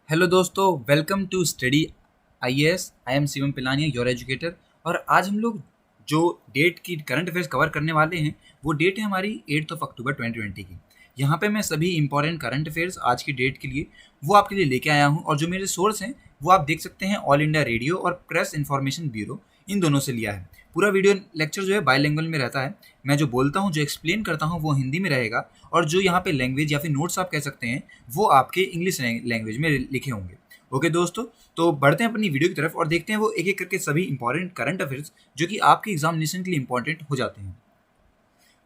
Hello दोस्तों, welcome to study IAS. I am Shivam Pilania, your educator. और आज हम लोग जो डेट की करंट अफेयर्स कवर करने वाले हैं वो डेट है हमारी 8 अक्टूबर 2020 की। यहाँ पे मैं सभी इंपॉर्टेंट करंट अफेयर्स आज की डेट के लिए वो आपके लिए लेके आया हूँ, और जो मेरे सोर्स हैं वो आप देख सकते हैं, ऑल इंडिया रेडियो और प्रेस इन्फॉर्मेशन ब्यूरो, इन दोनों से लिया है। पूरा वीडियो लेक्चर जो है बाईलिंगुअल में रहता है। मैं जो बोलता हूँ, जो एक्सप्लेन करता हूँ वो हिंदी में रहेगा, और जो यहाँ पे लैंग्वेज या फिर नोट्स आप कह सकते हैं वो आपके इंग्लिश लैंग्वेज में लिखे होंगे। ओके दोस्तों, तो बढ़ते हैं अपनी वीडियो की तरफ और देखते हैं वो एक एक करके सभी इंपॉर्टेंट करंट अफेयर्स जो कि आपके एग्जामिनेशन के लिए इंपॉर्टेंट हो जाते हैं।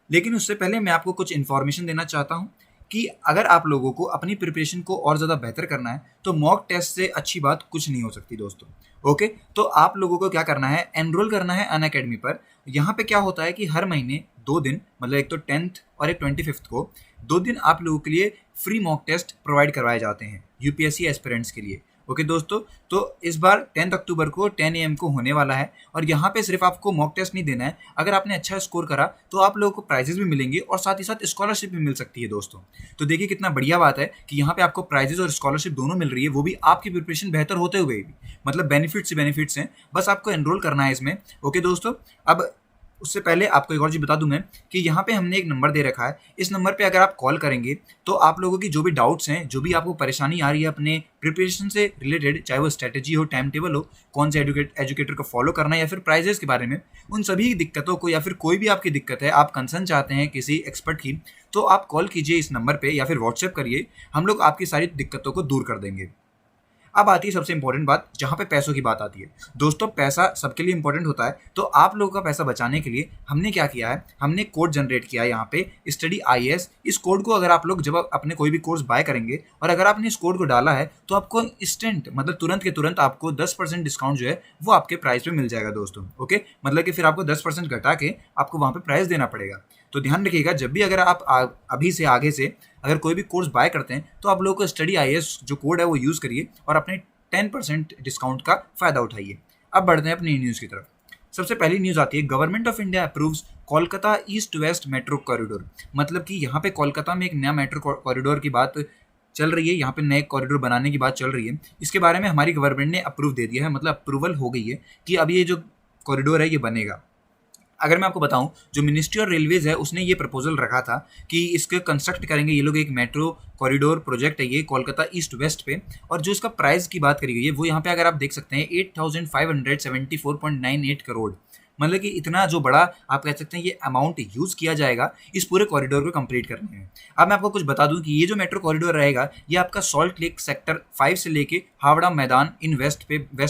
लेकिन उससे पहले मैं आपको कुछ इन्फॉर्मेशन देना चाहता हूँ कि अगर आप लोगों को अपनी प्रिपरेशन को और ज़्यादा बेहतर करना है तो मॉक टेस्ट से अच्छी बात कुछ नहीं हो सकती दोस्तों। ओके, तो आप लोगों को क्या करना है, एनरोल करना है अनअकैडमी पर। यहाँ पे क्या होता है कि हर महीने 2 दिन, मतलब एक तो 10th और एक 25th को 2 दिन आप लोगों के लिए फ्री मॉक टेस्ट प्रोवाइड करवाए जाते हैं यूपीएससी एस्पिरेंट्स के लिए। ओके दोस्तों, तो इस बार 10 अक्टूबर को 10 AM को होने वाला है, और यहाँ पे सिर्फ आपको मॉक टेस्ट नहीं देना है। अगर आपने अच्छा स्कोर करा तो आप लोगों को प्राइजेस भी मिलेंगे और साथ ही साथ स्कॉलरशिप भी मिल सकती है दोस्तों। तो देखिए कितना बढ़िया बात है कि यहाँ पे आपको प्राइजेस और स्कॉलरशिप दोनों मिल रही है, वो भी आपकी प्रिपरेशन बेहतर होते हुए भी। मतलब बेनिफिट्स ही बेनिफिट्स हैं, बस आपको एनरोल करना है इसमें। ओके दोस्तों, अब उससे पहले आपको एक और चीज़ बता दूं मैं कि यहाँ पे हमने एक नंबर दे रखा है। इस नंबर पे अगर आप कॉल करेंगे तो आप लोगों की जो भी डाउट्स हैं, जो भी आपको परेशानी आ रही है अपने प्रिपरेशन से रिलेटेड, चाहे वो स्ट्रेटेजी हो, टाइम टेबल हो, कौन से एजुकेटर को फॉलो करना है, या फिर प्राइजेस के बारे में, उन सभी दिक्कतों को, या फिर कोई भी आपकी दिक्कत है, आप कंसर्न चाहते हैं किसी एक्सपर्ट की, तो आप कॉल कीजिए इस नंबर पर या फिर व्हाट्सएप करिए। हम लोग आपकी सारी दिक्कतों को दूर कर देंगे। अब आती है सबसे इंपॉर्टेंट बात, जहाँ पे पैसों की बात आती है। दोस्तों, पैसा सबके लिए इंपॉर्टेंट होता है, तो आप लोगों का पैसा बचाने के लिए हमने क्या किया है, हमने कोड जनरेट किया है यहाँ पे, स्टडी आईएएस। इस कोड को अगर आप लोग जब अपने कोई भी कोर्स बाय करेंगे और अगर आपने इस कोड को डाला है तो आपको इंस्टेंट, मतलब तुरंत के तुरंत आपको 10% डिस्काउंट जो है वो आपके प्राइस पे मिल जाएगा दोस्तों। ओके, मतलब कि फिर आपको 10% घटा के आपको वहाँ पे प्राइस देना पड़ेगा। तो ध्यान रखिएगा, जब भी अगर आप अभी से आगे से अगर कोई भी कोर्स बाय करते हैं तो आप लोगों को स्टडी आईएएस जो कोड है वो यूज़ करिए और अपने 10% डिस्काउंट का फायदा उठाइए। अब बढ़ते हैं अपनी न्यूज़ की तरफ। सबसे पहली न्यूज़ आती है, government of India approves Kolkata east west metro corridor. मतलब कि यहाँ पे कोलकाता में एक नया मेट्रो कॉरिडोर की बात चल रही है, यहाँ पे नए कॉरिडोर बनाने की बात चल रही है। इसके बारे में हमारी गवर्नमेंट ने अप्रूव दे दिया है, मतलब अप्रूवल हो गई है कि अब ये जो कॉरिडोर है ये बनेगा। अगर मैं आपको बताऊं, जो मिनिस्ट्री ऑफ रेलवेज है उसने ये प्रपोजल रखा था कि इसके कंस्ट्रक्ट करेंगे ये लोग एक मेट्रो कॉरिडोर प्रोजेक्ट है ये कोलकाता ईस्ट वेस्ट पे, और जो इसका प्राइस की बात करी गई है वो यहाँ पे अगर आप देख सकते हैं 8574.98 करोड़। मतलब कि इतना जो बड़ा आप कह सकते हैं ये अमाउंट यूज़ किया जाएगा इस पूरे कॉरिडोर को कंप्लीट करने में। अब मैं आपको कुछ बता दूं कि ये जो मेट्रो कॉरिडोर रहेगा ये आपका सॉल्ट लेक सेक्टर 5 से लेके हावड़ा मैदान इन वेस्ट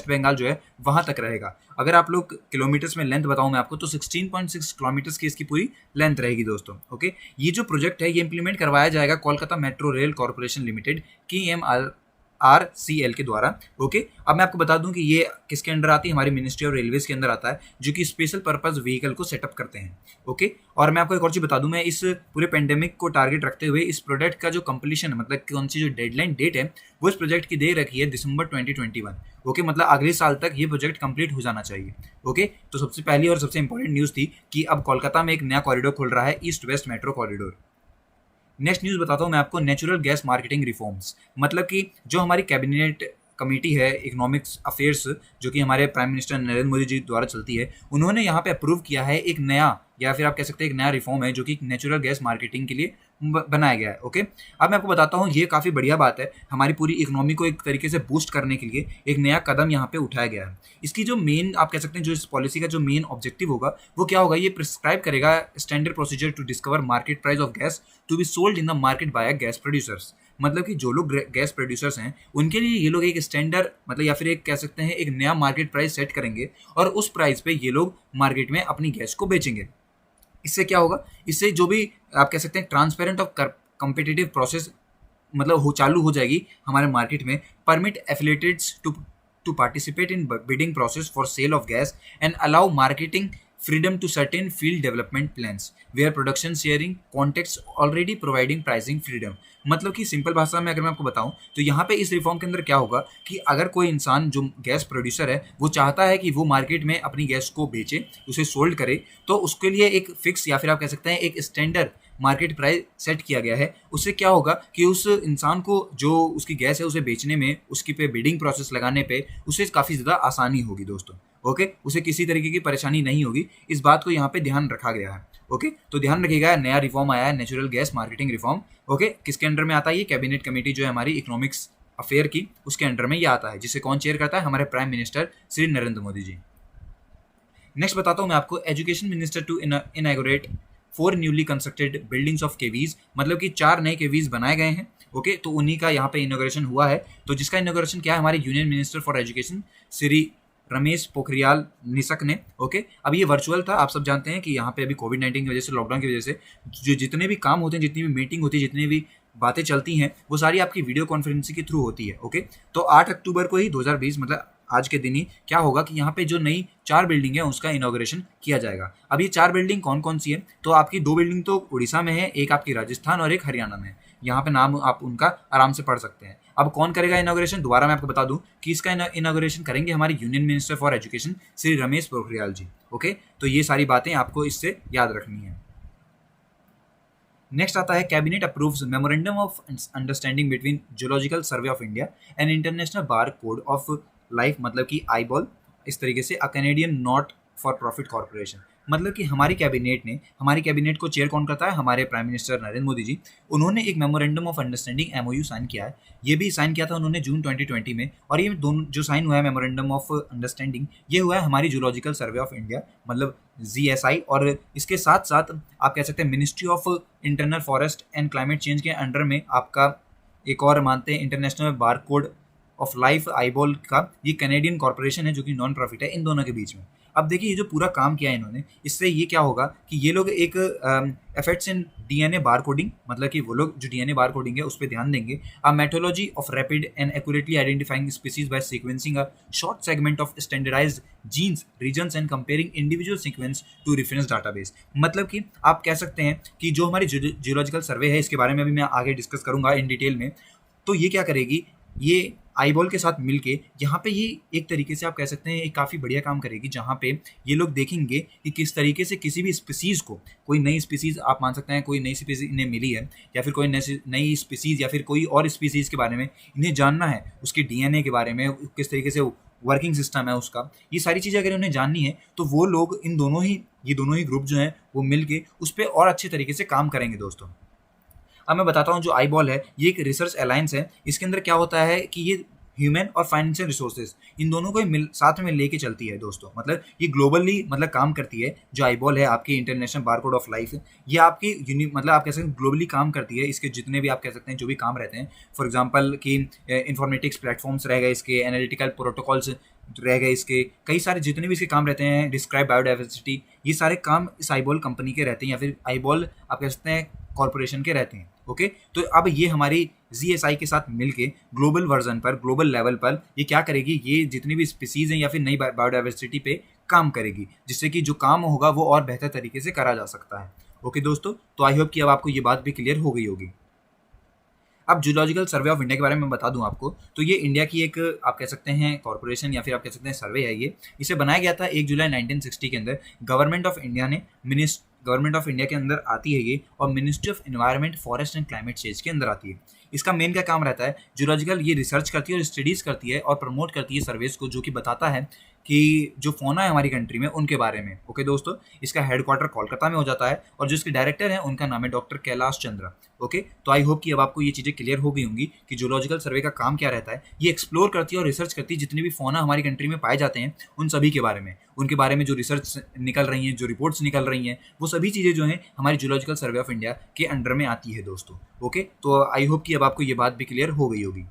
बंगाल जो है वहाँ तक रहेगा। अगर आप लोग किलोमीटर्स में लेंथ बताऊं मैं आपको तो 16.6 किलोमीटर्स की इसकी पूरी लेंथ रहेगी दोस्तों। ओके, ये जो प्रोजेक्ट है ये इंप्लीमेंट करवाया जाएगा Kolkata metro rail corporation limited KMRCL के द्वारा। ओके, अब मैं आपको बता दूं कि ये किसके अंडर आती है, हमारी मिनिस्ट्री ऑफ रेलवेज के अंदर आता है, जो कि स्पेशल पर्पस व्हीकल को सेटअप करते हैं। ओके, और मैं आपको एक और चीज़ बता दूं, मैं इस पूरे पेंडेमिक को टारगेट रखते हुए इस प्रोजेक्ट का जो कंप्लीशन, मतलब कौन सी जो डेडलाइन डेट है वो इस प्रोजेक्ट की दे रखी है दिसंबर 2021। ओके, मतलब अगले साल तक ये प्रोजेक्ट कंप्लीट हो जाना चाहिए। ओके, तो सबसे पहली और सबसे इंपॉर्टेंट न्यूज़ थी कि अब कोलकाता में एक नया कॉरिडोर खुल रहा है, east west metro corridor. Next news बताता हूँ मैं आपको, नेचुरल गैस मार्केटिंग रिफॉर्म्स। मतलब कि जो हमारी कैबिनेट कमेटी है इकोनॉमिक्स अफेयर्स, जो कि हमारे प्राइम मिनिस्टर नरेंद्र मोदी जी द्वारा चलती है, उन्होंने यहाँ पे अप्रूव किया है एक नया, या फिर आप कह सकते हैं एक नया रिफॉर्म है जो कि नेचुरल गैस मार्केटिंग के लिए बनाया गया है। ओके, अब मैं आपको बताता हूँ ये काफ़ी बढ़िया बात है, हमारी पूरी इकोनॉमी को एक तरीके से बूस्ट करने के लिए एक नया कदम यहाँ पे उठाया गया है। इसकी जो मेन आप कह सकते हैं, जो इस पॉलिसी का जो मेन ऑब्जेक्टिव होगा वो क्या होगा, ये प्रिस्क्राइब करेगा standard procedure to discover market price of gas to be sold in the market by gas producers. मतलब कि जो लोग गैस प्रोड्यूसर्स हैं उनके लिए ये लोग एक स्टैंडर्ड, मतलब या फिर एक कह सकते हैं एक नया मार्केट प्राइस सेट करेंगे, और उस प्राइस पे ये लोग मार्केट में अपनी गैस को बेचेंगे। इससे क्या होगा, इससे जो भी आप कह सकते हैं ट्रांसपेरेंट और कॉम्पिटिटिव प्रोसेस मतलब चालू हो जाएगी हमारे मार्केट में। Permit affiliates to participate in bidding process for sale of gas and allow marketing freedom to certain field development plans where production sharing contexts already providing pricing freedom। मतलब कि simple भाषा में अगर मैं आपको बताऊं तो यहाँ पे इस रिफॉर्म के अंदर क्या होगा कि अगर कोई इंसान जो गैस प्रोड्यूसर है वो चाहता है कि वो मार्केट में अपनी गैस को बेचे, उसे सोल्ड करे, तो उसके लिए एक फिक्स या फिर आप कह सकते हैं एक स्टैंडर्ड मार्केट प्राइस सेट किया गया है, उससे क्या होगा कि उस इंसान को जो उसकी गैस है उसे बेचने में, उसकी पे बिडिंग प्रोसेस लगाने पे उसे काफ़ी ज़्यादा आसानी होगी दोस्तों। ओके, उसे किसी तरीके की परेशानी नहीं होगी, इस बात को यहाँ पे ध्यान रखा गया है। ओके, तो ध्यान रखिएगा, नया रिफॉर्म आया है, natural gas marketing reform. Okay, किसके अंडर में आता है ये? कैबिनेट कमेटी जो है हमारी इकोनॉमिक्स अफेयर की, उसके अंडर में ये आता है, जिसे कौन चेयर करता है? हमारे prime minister Shri Narendra Modi ji. Next बताता हूँ मैं आपको, education minister to inaugurate 4 newly constructed buildings of KVs, मतलब कि 4 नए केवीज बनाए गए हैं। ओके, तो उन्हीं का यहाँ पे इनॉग्रेशन हुआ है। तो जिसका इनॉग्रेशन क्या है? हमारे union minister for education Shri Ramesh Pokhriyal Nishank ने। ओके, अब ये वर्चुअल था, आप सब जानते हैं कि यहाँ पे अभी कोविड-19 की वजह से, लॉकडाउन की वजह से जो जितने भी काम होते हैं, जितनी भी मीटिंग होती है, जितनी भी बातें चलती हैं, वो सारी आपकी वीडियो कॉन्फ्रेंसिंग के थ्रू होती है। ओके, तो 8 अक्टूबर को ही 2020, मतलब आज के दिन ही क्या होगा कि यहाँ पे जो नई 4 बिल्डिंग है उसका इनॉग्रेशन किया जाएगा। अब ये 4 बिल्डिंग कौन कौन सी है? तो आपकी 2 बिल्डिंग तो उड़ीसा में है, एक आपकी राजस्थान और एक हरियाणा में है। यहाँ पे नाम आप उनका आराम से पढ़ सकते हैं। अब कौन करेगा इनॉग्रेशन? दोबारा मैं आपको बता दूं कि इसका इनॉग्रेशन करेंगे हमारे union minister for education Shri Ramesh Pokhriyal ji. Okay, तो ये सारी बातें आपको इससे याद रखनी है। नेक्स्ट आता है, cabinet approves memorandum of understanding between geological survey of India and international bar code of life, मतलब कि आईबॉल, इस तरीके से a Canadian not for profit corporation. मतलब कि हमारी कैबिनेट को चेयर कौन करता है? हमारे प्राइम मिनिस्टर नरेंद्र मोदी जी। उन्होंने एक memorandum of understanding MOU sign किया है। ये भी साइन किया था उन्होंने जून 2020 में। और ये दोनों जो साइन हुआ है मेमोरेंडम ऑफ अंडरस्टैंडिंग, ये हुआ है हमारी जूलॉजिकल सर्वे ऑफ इंडिया, मतलब जीएसआई, और इसके साथ साथ आप कह सकते हैं ministry of internal forest and climate change के अंडर में आपका एक और मानते हैं international bar code of life eyeball का, ये कैनेडियन कॉर्पोरेशन है जो कि नॉन प्रॉफिट है, इन दोनों के बीच में। अब देखिए ये जो पूरा काम किया है इन्होंने, इससे ये क्या होगा कि ये लोग एक efforts in DNA bar coding, मतलब कि वो लोग जो डीएनए बार कोडिंग है उस पर ध्यान देंगे। A methodology of rapid and accurately identifying species by sequencing a short segment of standardised genes regions and comparing individual sequence to reference database. मतलब कि आप कह सकते हैं कि जो हमारी जियोलॉजिकल सर्वे है, इसके बारे में भी मैं आगे डिस्कस करूंगा इन डिटेल में। तो ये क्या करेगी? ये आईबॉल के साथ मिलके यहाँ पे ये एक तरीके से आप कह सकते हैं एक काफ़ी बढ़िया काम करेगी, जहाँ पे ये लोग देखेंगे कि किस तरीके से किसी भी स्पीसीज़ को, कोई नई स्पीसीज़ आप मान सकते हैं, कोई नई स्पीसीज़ इन्हें मिली है, या फिर कोई नई स्पीसीज़ या फिर कोई और स्पीसीज़ के बारे में इन्हें जानना है, उसके डीएनए के बारे में, किस तरीके से वर्किंग सिस्टम है उसका, ये सारी चीज़ें अगर उन्हें जाननी है तो वो लोग ये दोनों ही ग्रुप जो हैं वो मिल के उस पर और अच्छे तरीके से काम करेंगे दोस्तों। अब मैं बताता हूँ, जो आईबॉल है ये एक रिसर्च अलायंस है। इसके अंदर क्या होता है कि ये ह्यूमन और फाइनेंशियल रिसोर्सेज, इन दोनों को साथ में लेके चलती है दोस्तों। मतलब ये ग्लोबली मतलब काम करती है। जो आईबॉल है आपकी इंटरनेशनल बारकोड ऑफ लाइफ, ये आपकी मतलब आप कह सकते हैं ग्लोबली काम करती है। इसके जितने भी आप कह सकते हैं जो भी काम रहते हैं, फॉर एग्जांपल कि इंफॉर्मेटिक्स प्लेटफॉर्म्स रह गए, इसके एनालिटिकल प्रोटोकॉल्स रह गए, इसके कई सारे जितने भी इसके काम रहते हैं, डिस्क्राइब बायोडाइवर्सिटी, ये सारे काम इस आईबॉल कंपनी के रहते हैं, या फिर आईबॉल आप कह सकते हैं कॉर्पोरेशन के रहते हैं। ओके, तो अब ये हमारी जीएसआई के साथ मिलके ग्लोबल वर्जन पर, ग्लोबल लेवल पर ये क्या करेगी? ये जितनी भी स्पीसीज हैं या फिर नई बायोडाइवर्सिटी पे काम करेगी, जिससे कि जो काम होगा वो और बेहतर तरीके से करा जा सकता है। ओके दोस्तों, तो आई होप कि अब आपको ये बात भी क्लियर हो गई होगी। अब जूलॉजिकल सर्वे ऑफ इंडिया के बारे में बता दूं आपको, तो ये इंडिया की एक आप कह सकते हैं कॉर्पोरेशन या फिर आप कह सकते हैं सर्वे है। ये इसे बनाया गया था 1 जुलाई 1960 के अंदर। गवर्नमेंट ऑफ इंडिया के अंदर आती है ये, और ministry of environment forest and climate change के अंदर आती है। इसका मेन क्या काम रहता है? जूलॉजिकल ये रिसर्च करती है और स्टडीज़ करती है और प्रमोट करती है सर्वेज को, जो कि बताता है कि जो फोना है हमारी कंट्री में उनके बारे में। ओके दोस्तों, इसका हेडक्वार्टर कोलकाता में हो जाता है, और जो इसके डायरेक्टर हैं उनका नाम है डॉक्टर कैलाश चंद्र। ओके, तो आई होप कि अब आपको ये चीज़ें क्लियर हो गई होंगी कि जूलॉजिकल सर्वे का काम क्या रहता है। ये एक्सप्लोर करती है और रिसर्च करती है जितने भी फोना हमारी कंट्री में पाए जाते हैं उन सभी के बारे में, उनके बारे में जो रिसर्च निकल रही हैं, जो रिपोर्ट्स निकल रही हैं, वो सभी चीज़ें जो हैं हमारी जूलॉजिकल सर्वे ऑफ इंडिया के अंडर में आती है दोस्तों। ओके, तो आई होप कि अब आपको ये बात भी क्लियर हो गई होगी।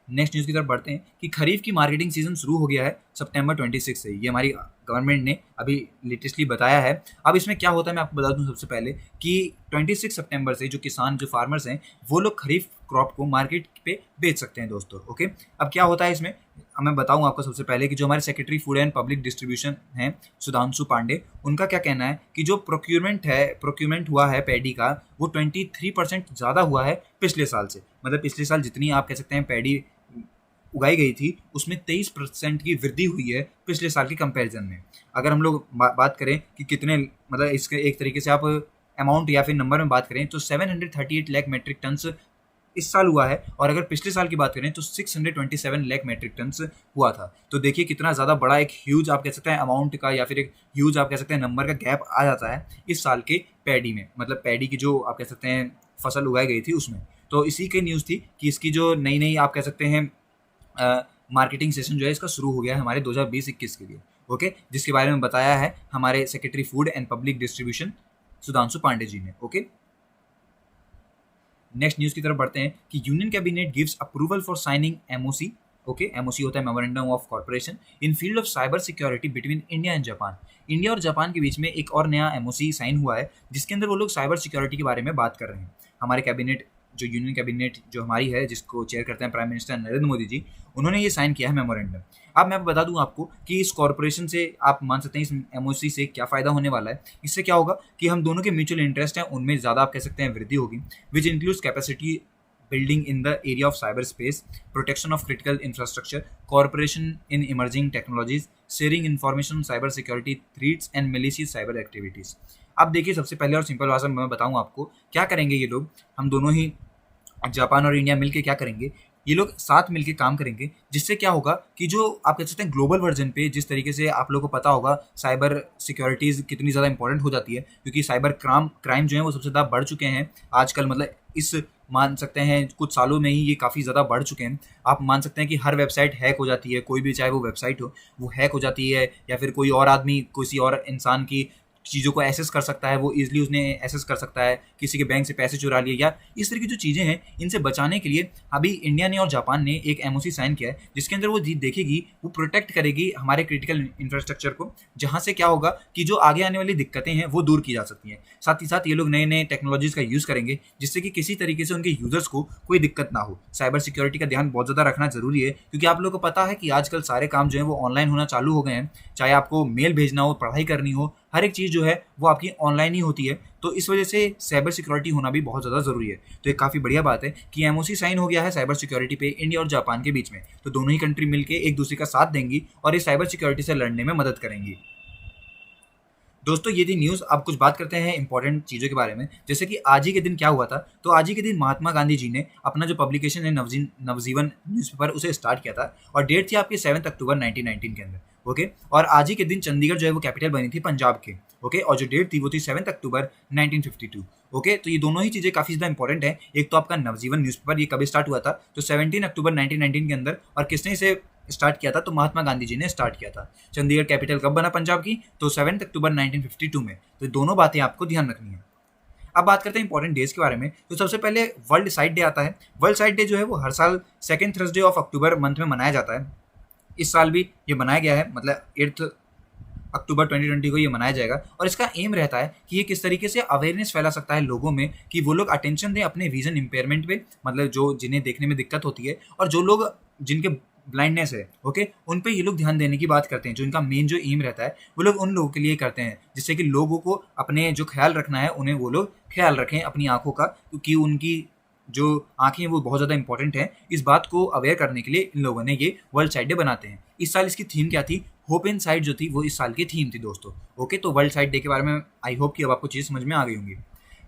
नेक्स्ट न्यूज़ की तरफ बढ़ते हैं कि खरीफ की मार्केटिंग सीजन शुरू हो गया है सितंबर 26 से। ये हमारी गवर्नमेंट ने अभी लेटेस्टली बताया है। अब इसमें क्या होता है मैं आपको बता दूं सबसे पहले कि 26 सितंबर से जो किसान, जो फार्मर्स हैं, वो लोग खरीफ क्रॉप को मार्केट पे बेच सकते हैं दोस्तों। ओके, अब क्या होता है इसमें, अब मैं बताऊं आपको सबसे पहले कि जो हमारे secretary food and public distribution हैं सुधांशु पांडे, उनका क्या कहना है कि जो प्रोक्यूरमेंट हुआ है पैडी का, वो 23% ज़्यादा हुआ है पिछले साल से। मतलब पिछले साल जितनी आप कह सकते हैं पैडी उगाई गई थी उसमें 23% की वृद्धि हुई है पिछले साल की कंपैरिजन में। अगर हम लोग बात करें कि कितने, मतलब इसके एक तरीके से आप अमाउंट या फिर नंबर में बात करें तो 738 लाख मेट्रिक टन्स इस साल हुआ है, और अगर पिछले साल की बात करें तो 627 लाख मेट्रिक टन्स हुआ था। तो देखिए कितना ज़्यादा बड़ा एक ह्यूज आप कह सकते हैं अमाउंट का या फिर एक ह्यूज आप कह सकते हैं नंबर का गैप आ जाता है इस साल के पैडी में, मतलब पैडी की जो आप कह सकते हैं फसल उगाई गई थी उसमें। तो इसी की न्यूज़ थी कि इसकी जो नई नई आप कह सकते हैं मार्केटिंग सेशन जो है इसका शुरू हो गया है हमारे 2020-21 के लिए। ओके, जिसके बारे में बताया है हमारे secretary food and public distribution Sudhanshu Pandey ji ने। ओके, नेक्स्ट न्यूज़ की तरफ बढ़ते हैं कि union cabinet gives approval for signing MOC. Okay, MOC होता है memorandum of corporation in field of cyber security between India and Japan. India और जापान के बीच में एक और नया एमओसी साइन हुआ है जिसके अंदर वो लोग साइबर सिक्योरिटी के बारे में बात कर रहे हैं। हमारे कैबिनेट जो यूनियन कैबिनेट जो हमारी है जिसको चेयर करते हैं प्राइम मिनिस्टर नरेंद्र मोदी जी, उन्होंने ये साइन किया है मेमोरेंडम। अब मैं बता दूं आपको कि इस कॉर्पोरेशन से आप मान सकते हैं इस एमओसी से क्या फ़ायदा होने वाला है। इससे क्या होगा कि हम दोनों के म्यूचुअल इंटरेस्ट हैं उनमें ज़्यादा आप कह सकते हैं वृद्धि होगी, which includes capacity building in the area of cyber space, protection of critical infrastructure, corporation in emerging technologies, sharing information, cyber security threats and malicious cyber activities. अब देखिए सबसे पहले और सिंपल भाषा में मैं बताऊँ आपको क्या करेंगे ये लोग, हम दोनों ही जापान और इंडिया मिलके क्या करेंगे, ये लोग साथ मिलके काम करेंगे जिससे क्या होगा कि जो आप कह सकते हैं ग्लोबल वर्जन पे जिस तरीके से आप लोगों को पता होगा साइबर सिक्योरिटीज़ कितनी ज़्यादा इंपॉर्टेंट हो जाती है, क्योंकि साइबर क्राइम जो है वो सबसे ज़्यादा बढ़ चुके हैं आजकल, मतलब इस मान सकते हैं कुछ सालों में ही ये काफ़ी ज़्यादा बढ़ चुके हैं। आप मान सकते हैं कि हर वेबसाइट हैक हो जाती है, कोई भी चाहे वो वेबसाइट हो वो हैक हो जाती है, या फिर कोई और आदमी किसी और इंसान की चीज़ों को एक्सेस कर सकता है, वो ईजिली उसने एक्सेस कर सकता है, किसी के बैंक से पैसे चुरा लिए, या इस तरह की जो चीज़ें हैं इनसे बचाने के लिए अभी इंडिया ने और जापान ने एक एमओसी साइन किया है जिसके अंदर वो देखेगी, वो प्रोटेक्ट करेगी हमारे क्रिटिकल इंफ्रास्ट्रक्चर को, जहाँ से क्या होगा कि जो आगे आने वाली दिक्कतें हैं वो दूर की जा सकती हैं। साथ ही साथ ये लोग नए नए टेक्नोलॉजीज़ का यूज़ करेंगे जिससे कि किसी तरीके से उनके यूज़र्स को कोई दिक्कत ना हो। साइबर सिक्योरिटी का ध्यान बहुत ज़्यादा रखना जरूरी है क्योंकि आप लोगों को पता है कि आजकल सारे काम जो है वो ऑनलाइन होना चालू हो गए हैं, चाहे आपको मेल भेजना हो, पढ़ाई करनी हो, हर एक चीज़ जो है वो आपकी ऑनलाइन ही होती है। तो इस वजह से साइबर सिक्योरिटी होना भी बहुत ज़्यादा ज़रूरी है। तो एक काफ़ी बढ़िया बात है कि एमओसी साइन हो गया है साइबर सिक्योरिटी पे इंडिया और जापान के बीच में। तो दोनों ही कंट्री मिलकर एक दूसरे का साथ देंगी और इस साइबर सिक्योरिटी से लड़ने में मदद करेंगी। दोस्तों ये थी न्यूज़। अब कुछ बात करते हैं इंपॉर्टेंट चीज़ों के बारे में, जैसे कि आज ही के दिन क्या हुआ था। तो आज ही के दिन महात्मा गांधी जी ने अपना जो पब्लिकेशन है नवजीवन न्यूज़पेपर उसे स्टार्ट किया था और डेट थी आपकी 7 अक्टूबर 1919 के अंदर। ओके, और आज ही के दिन चंडीगढ़ जो है वो कैपिटल बनी थी पंजाब के। ओके, और जो डेट थी वो थी 7 अक्टूबर 1952। ओके, तो ये दोनों ही चीज़ें काफ़ी ज़्यादा इंपॉर्टेंट है। एक तो आपका नवजीवन न्यूज़पेपर ये कभी स्टार्ट हुआ था, तो 17 अक्टूबर 1919 के अंदर, और किसने इसे स्टार्ट किया था, तो महात्मा गांधी जी ने स्टार्ट किया था। चंडीगढ़ कैपिटल कब बना पंजाब की, तो 7 अक्टूबर 1952 में। तो दोनों बातें आपको ध्यान रखनी है। अब बात करते हैं इंपॉर्टेंट डेज के बारे में। तो सबसे पहले वर्ल्ड साइट डे आता है। वर्ल्ड साइट डे जो है वो हर साल second Thursday of October month में मनाया जाता है। इस साल भी ये मनाया गया है, मतलब 8 अक्टूबर 2020 को ये मनाया जाएगा, और इसका एम रहता है कि ये किस तरीके से अवेयरनेस फैला सकता है लोगों में कि वो लोग अटेंशन दें अपने विजन इम्पेयरमेंट पे, मतलब जो जिन्हें देखने में दिक्कत होती है और जो लोग जिनके ब्लाइंडनेस है, ओके, उन पे ये लोग ध्यान देने की बात करते हैं। जो इनका मेन जो एम रहता है वो लोग उन लोगों के लिए करते हैं जिससे कि लोगों को अपने जो ख्याल रखना है उन्हें वो लोग ख्याल रखें अपनी आँखों का, क्योंकि उनकी जो आँखें वो बहुत ज़्यादा इंपॉर्टेंट हैं। इस बात को अवेयर करने के लिए इन लोगों ने ये वर्ल्ड साइट डे बनाते हैं। इस साल इसकी थीम क्या थी, होप इन साइट जो थी वो इस साल की थीम थी दोस्तों। ओके, तो वर्ल्ड साइट डे के बारे में आई होप कि अब आपको चीज़ समझ में आ गई होंगी।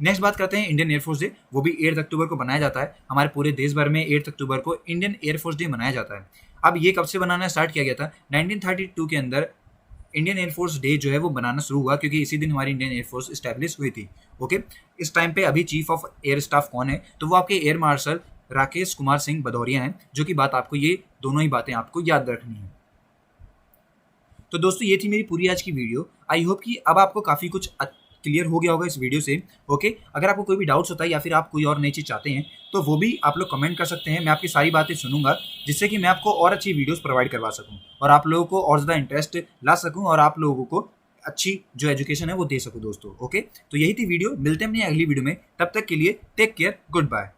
नेक्स्ट बात करते हैं इंडियन एयरफोर्स डे। वो भी 8 अक्टूबर को बनाया जाता है। हमारे पूरे देश भर में 8 अक्टूबर को इंडियन एयरफोर्स डे मनाया जाता है। अब ये कब से बनाना स्टार्ट किया गया था, 1932 के अंदर इंडियन एयरफोर्स डे जो है वो बनाना शुरू हुआ, क्योंकि इसी दिन हमारी इंडियन एयरफोर्स इस्टेब्लिश हुई थी। ओके, इस टाइम पे अभी चीफ ऑफ एयर स्टाफ कौन है, तो वो आपके एयर मार्शल राकेश कुमार सिंह भदौरिया हैं, जो कि बात आपको ये दोनों ही बातें आपको याद रखनी है। तो दोस्तों ये थी मेरी पूरी आज की वीडियो। आई होप कि अब आपको काफ़ी कुछ क्लियर हो गया होगा इस वीडियो से। ओके, अगर आपको कोई भी डाउट्स होता है या फिर आप कोई और नई चीज़ चाहते हैं तो वो भी आप लोग कमेंट कर सकते हैं। मैं आपकी सारी बातें सुनूंगा जिससे कि मैं आपको और अच्छी वीडियोस प्रोवाइड करवा सकूं और आप लोगों को और ज़्यादा इंटरेस्ट ला सकूं और आप लोगों को अच्छी जो एजुकेशन है वो दे सकूं दोस्तों। ओके, तो यही थी वीडियो। मिलते हैं अपनी अगली वीडियो में, तब तक के लिए टेक केयर, गुड बाय।